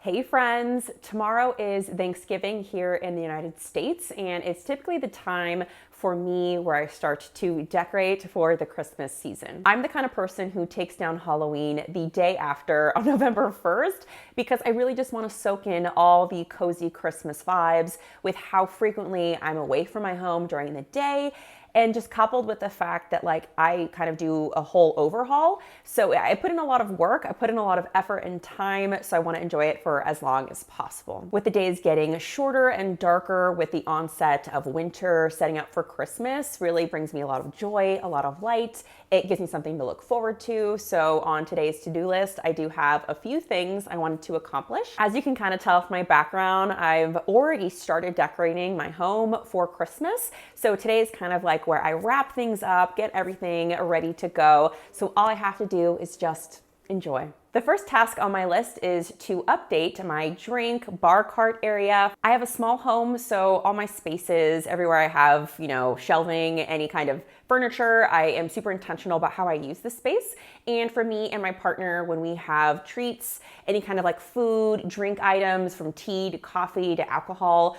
Hey friends, tomorrow is Thanksgiving here in the United States, and it's typically the time for me where I start to decorate for the Christmas season. I'm the kind of person who takes down Halloween the day after on November 1st because I really just want to soak in all the cozy Christmas vibes with how frequently I'm away from my home during the day. And just coupled with the fact that I kind of do a whole overhaul. So I put in a lot of work, I put in a lot of effort and time, so I want to enjoy it for as long as possible. With the days getting shorter and darker with the onset of winter, setting up for Christmas really brings me a lot of joy, a lot of light. It gives me something to look forward to. So on today's to-do list, I do have a few things I wanted to accomplish. As you can kind of tell from my background, I've already started decorating my home for Christmas. So today is kind of like where I wrap things up, get everything ready to go. So all I have to do is just enjoy. The first task on my list is to update my drink bar cart area. I have a small home, so all my spaces, everywhere I have, shelving, any kind of furniture, I am super intentional about how I use the space. And for me and my partner, when we have treats, any kind of food, drink items from tea to coffee to alcohol,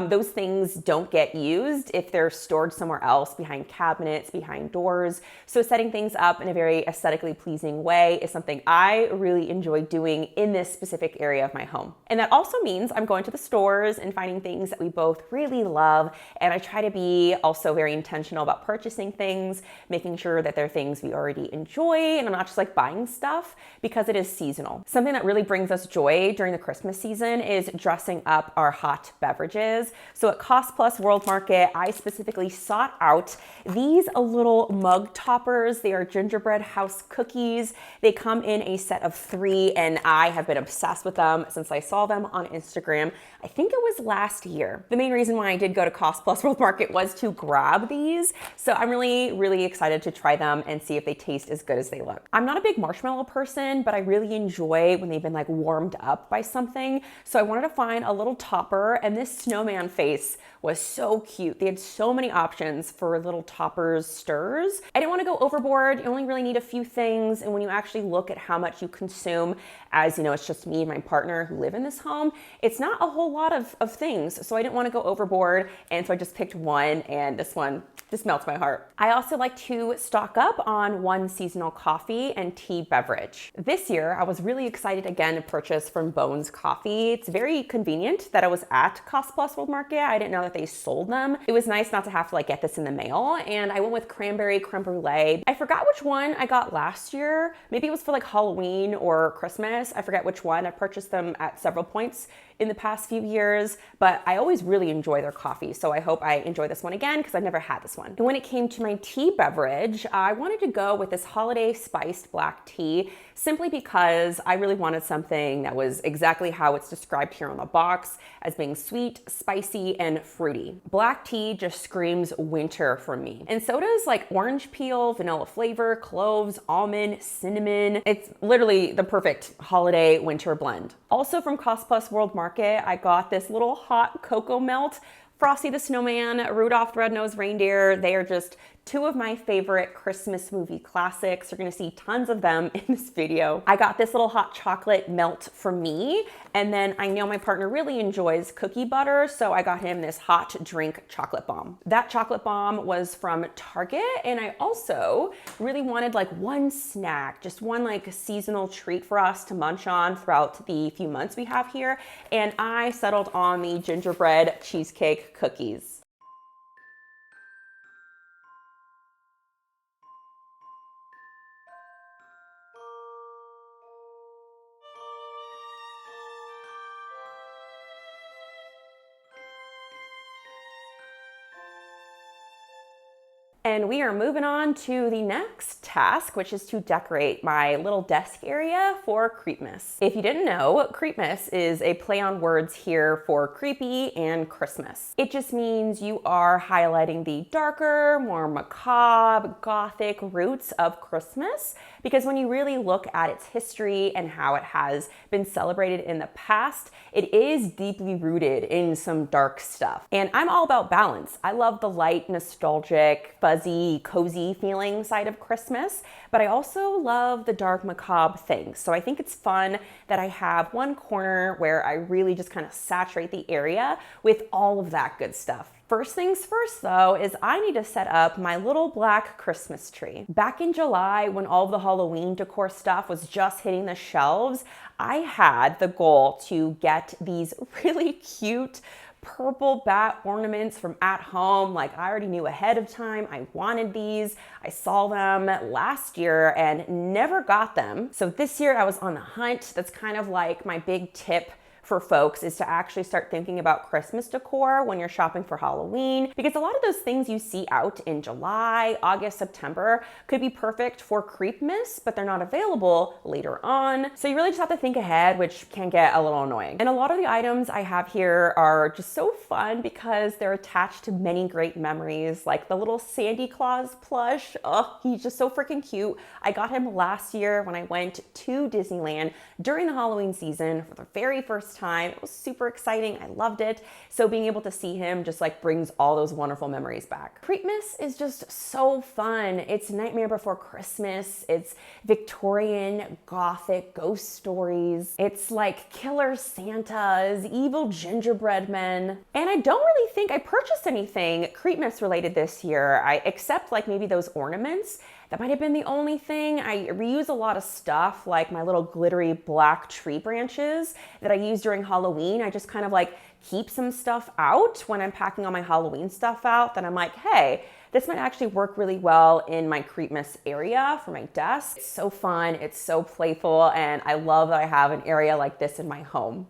those things don't get used if they're stored somewhere else, behind cabinets, behind doors. So setting things up in a very aesthetically pleasing way is something I really enjoy doing in this specific area of my home. And that also means I'm going to the stores and finding things that we both really love. And I try to be also very intentional about purchasing things, making sure that they're things we already enjoy. And I'm not just buying stuff because it is seasonal. Something that really brings us joy during the Christmas season is dressing up our hot beverages. So at Cost Plus World Market, I specifically sought out these little mug toppers. They are gingerbread house cookies. They come in a set of 3, and I have been obsessed with them since I saw them on Instagram. I think it was last year. The main reason why I did go to Cost Plus World Market was to grab these. So I'm really excited to try them and see if they taste as good as they look. I'm not a big marshmallow person, but I really enjoy when they've been warmed up by something. So I wanted to find a little topper, and this snowman face was so cute. They had so many options for little toppers stirs. I didn't want to go overboard. You only really need a few things. And when you actually look at how much you consume, as it's just me and my partner who live in this home, it's not a whole lot of things. So I didn't want to go overboard. And so I just picked one, and this one just melts my heart. I also like to stock up on one seasonal coffee and tea beverage. This year, I was really excited again to purchase from Bones Coffee. It's very convenient that I was at Cost Plus World Market. I didn't know that they sold them. It was nice not to have to get this in the mail. And I went with cranberry creme brulee. I forgot which one I got last year. Maybe it was for Halloween or Christmas. I forget which one. I purchased them at several points in the past few years, but I always really enjoy their coffee. So I hope I enjoy this one again because I've never had this one. And when it came to my tea beverage, I wanted to go with this holiday spiced black tea simply because I really wanted something that was exactly how it's described here on the box, as being sweet, spicy, and fruity. Black tea just screams winter for me. And so does orange peel, vanilla flavor, cloves, almond, cinnamon. It's literally the perfect holiday winter blend. Also from Cost Plus World Market, I got this little hot cocoa melt, Frosty the Snowman, Rudolph the Red-Nosed Reindeer. They are just 2 of my favorite Christmas movie classics. You're gonna see tons of them in this video. I got this little hot chocolate melt for me, and then I know my partner really enjoys cookie butter, so I got him this hot drink chocolate bomb. That chocolate bomb was from Target, and I also really wanted one snack, just one seasonal treat for us to munch on throughout the few months we have here, and I settled on the gingerbread cheesecake cookies. And we are moving on to the next task, which is to decorate my little desk area for Creepmas. If you didn't know, Creepmas is a play on words here for creepy and Christmas. It just means you are highlighting the darker, more macabre, gothic roots of Christmas because when you really look at its history and how it has been celebrated in the past, it is deeply rooted in some dark stuff. And I'm all about balance. I love the light, nostalgic, fuzzy, cozy feeling side of Christmas, but I also love the dark, macabre things. So I think it's fun that I have one corner where I really just kind of saturate the area with all of that good stuff. First things first though, is I need to set up my little black Christmas tree. Back in July, when all of the Halloween decor stuff was just hitting the shelves, I had the goal to get these really cute purple bat ornaments from at home. Like, I already knew ahead of time I wanted these. I saw them last year and never got them. So this year I was on the hunt. That's kind of like my big tip for folks, is to actually start thinking about Christmas decor when you're shopping for Halloween, because a lot of those things you see out in July, August, September could be perfect for Creepmas, but they're not available later on. So you really just have to think ahead, which can get a little annoying. And a lot of the items I have here are just so fun because they're attached to many great memories, like the little Santa Claus plush. Oh, he's just so freaking cute. I got him last year when I went to Disneyland during the Halloween season for the very first time. It was super exciting. I loved it. So being able to see him just like brings all those wonderful memories back. Creepmas is just so fun. It's Nightmare Before Christmas. It's Victorian, gothic ghost stories. It's like killer Santas, evil gingerbread men. And I don't really think I purchased anything Creepmas related this year, except like maybe those ornaments. That might have been the only thing. I reuse a lot of stuff, like my little glittery black tree branches that I use during Halloween. I just kind of like keep some stuff out when I'm packing all my Halloween stuff out that I'm like, hey, this might actually work really well in my Creepmas area for my desk. It's so fun, it's so playful, and I love that I have an area like this in my home.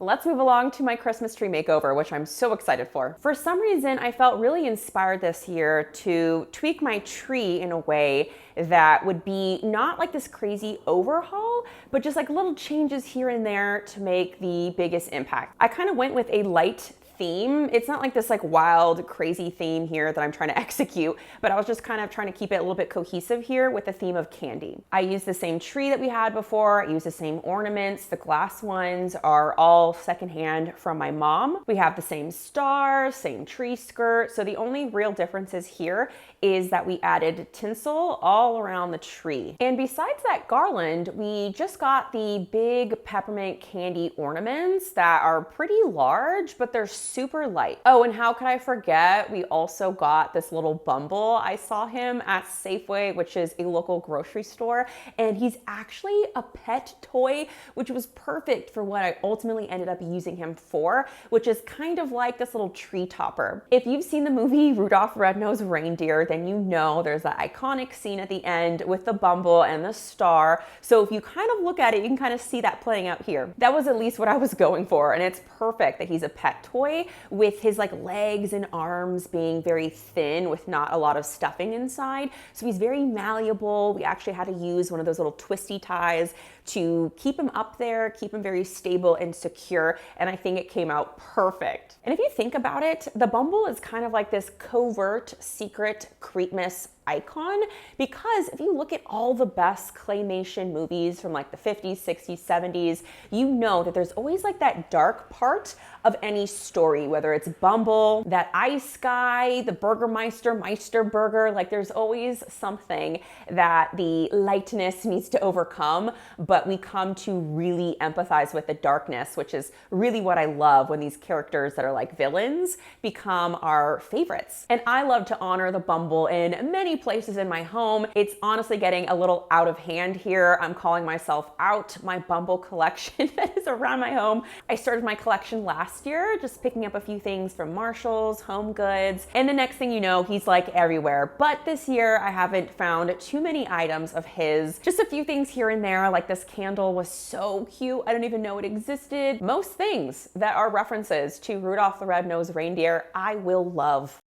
Let's move along to my Christmas tree makeover, which I'm so excited for. For some reason, I felt really inspired this year to tweak my tree in a way that would be not like this crazy overhaul, but just like little changes here and there to make the biggest impact. I kind of went with a light theme. It's not like this like wild, crazy theme here that I'm trying to execute, but I was just kind of trying to keep it a little bit cohesive here with the theme of candy. I used the same tree that we had before. I used the same ornaments. The glass ones are all secondhand from my mom. We have the same star, same tree skirt. So the only real differences here is that we added tinsel all around the tree. And besides that garland, we just got the big peppermint candy ornaments that are pretty large, but they're super light. Oh, and how could I forget? We also got this little Bumble. I saw him at Safeway, which is a local grocery store, and he's actually a pet toy, which was perfect for what I ultimately ended up using him for, which is kind of like this little tree topper. If you've seen the movie Rudolph the Red-Nosed Reindeer, then you know there's that iconic scene at the end with the Bumble and the star. So if you kind of look at it, you can kind of see that playing out here. That was at least what I was going for, and it's perfect that he's a pet toy with his like legs and arms being very thin with not a lot of stuffing inside. So he's very malleable. We actually had to use one of those little twisty ties to keep him up there, keep him very stable and secure. And I think it came out perfect. And if you think about it, the Bumble is kind of like this covert, secret Creepmas icon, because if you look at all the best claymation movies from like the 50s, 60s, 70s, you know that there's always like that dark part of any story, whether it's Bumble, that ice guy, the Burgermeister, Meister Burger, like there's always something that the lightness needs to overcome, but we come to really empathize with the darkness, which is really what I love when these characters that are like villains become our favorites. And I love to honor the Bumble in many places in my home. It's honestly getting a little out of hand here. I'm calling myself out. My Bumble collection that is around my home. I started my collection last year, just picking up a few things from Marshall's, Home Goods, and the next thing you know, he's like everywhere. But this year, I haven't found too many items of his. Just a few things here and there, like this candle was so cute. I don't even know it existed. Most things that are references to Rudolph the Red-Nosed Reindeer, I will love.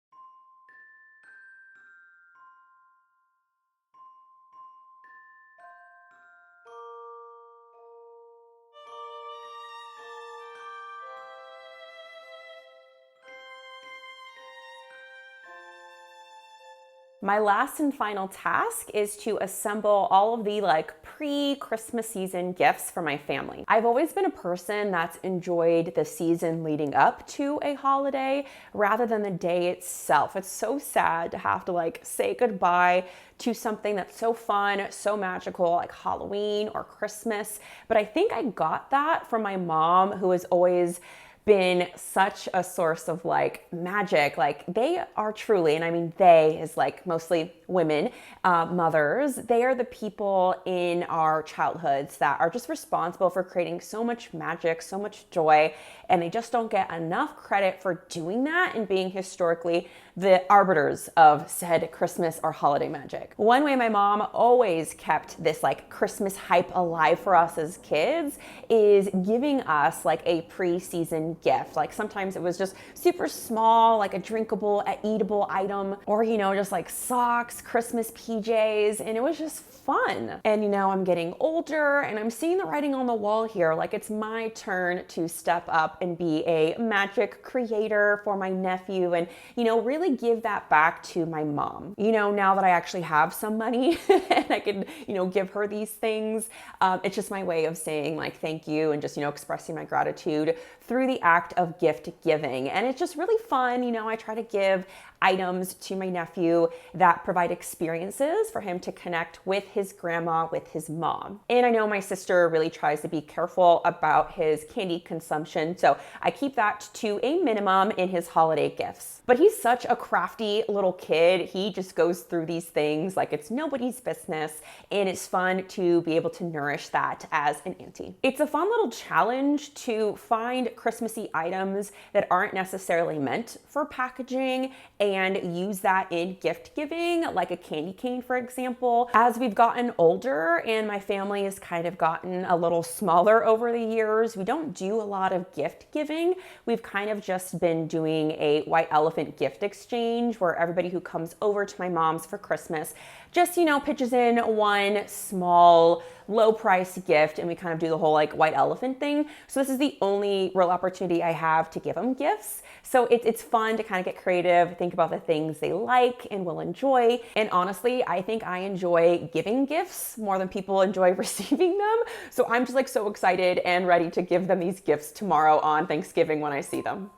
My last and final task is to assemble all of the pre-Christmas season gifts for my family. I've always been a person that's enjoyed the season leading up to a holiday rather than the day itself. It's so sad to have to say goodbye to something that's so fun, so magical, like Halloween or Christmas. But I think I got that from my mom, who has always been such a source of magic. They are truly, and I mean they is mostly women, mothers. They are the people in our childhoods that are just responsible for creating so much magic, so much joy, and they just don't get enough credit for doing that and being historically the arbiters of said Christmas or holiday magic. One way my mom always kept this Christmas hype alive for us as kids is giving us a pre-season gift. Sometimes it was just super small, a drinkable, eatable item, or just socks, Christmas PJs, and it was just fun. And I'm getting older and I'm seeing the writing on the wall here. It's my turn to step up and be a magic creator for my nephew and really give that back to my mom. Now that I actually have some money and I can give her these things, it's just my way of saying thank you and just expressing my gratitude through the act of gift giving. And it's just really fun. I try to give items to my nephew that provide experiences for him to connect with his grandma, with his mom. And I know my sister really tries to be careful about his candy consumption, so I keep that to a minimum in his holiday gifts. But he's such a crafty little kid. He just goes through these things like it's nobody's business, and it's fun to be able to nourish that as an auntie. It's a fun little challenge to find Christmassy items that aren't necessarily meant for packaging and use that in gift giving, like a candy cane, for example. As we've gotten older and my family has kind of gotten a little smaller over the years, we don't do a lot of gift giving. We've kind of just been doing a white elephant gift exchange where everybody who comes over to my mom's for Christmas just, pitches in one small low price gift, and we kind of do the whole white elephant thing. So this is the only real opportunity I have to give them gifts. So it's fun to kind of get creative, think about the things they like and will enjoy. And honestly, I think I enjoy giving gifts more than people enjoy receiving them. So I'm just so excited and ready to give them these gifts tomorrow on Thanksgiving when I see them.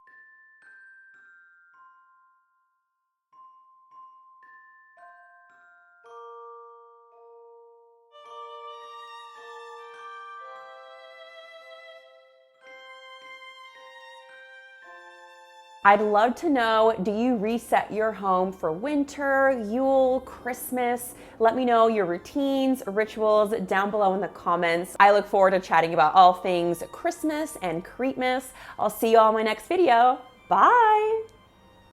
I'd love to know, do you reset your home for winter, Yule, Christmas? Let me know your routines, rituals down below in the comments. I look forward to chatting about all things Christmas and Creepmas. I'll see you all in my next video. Bye!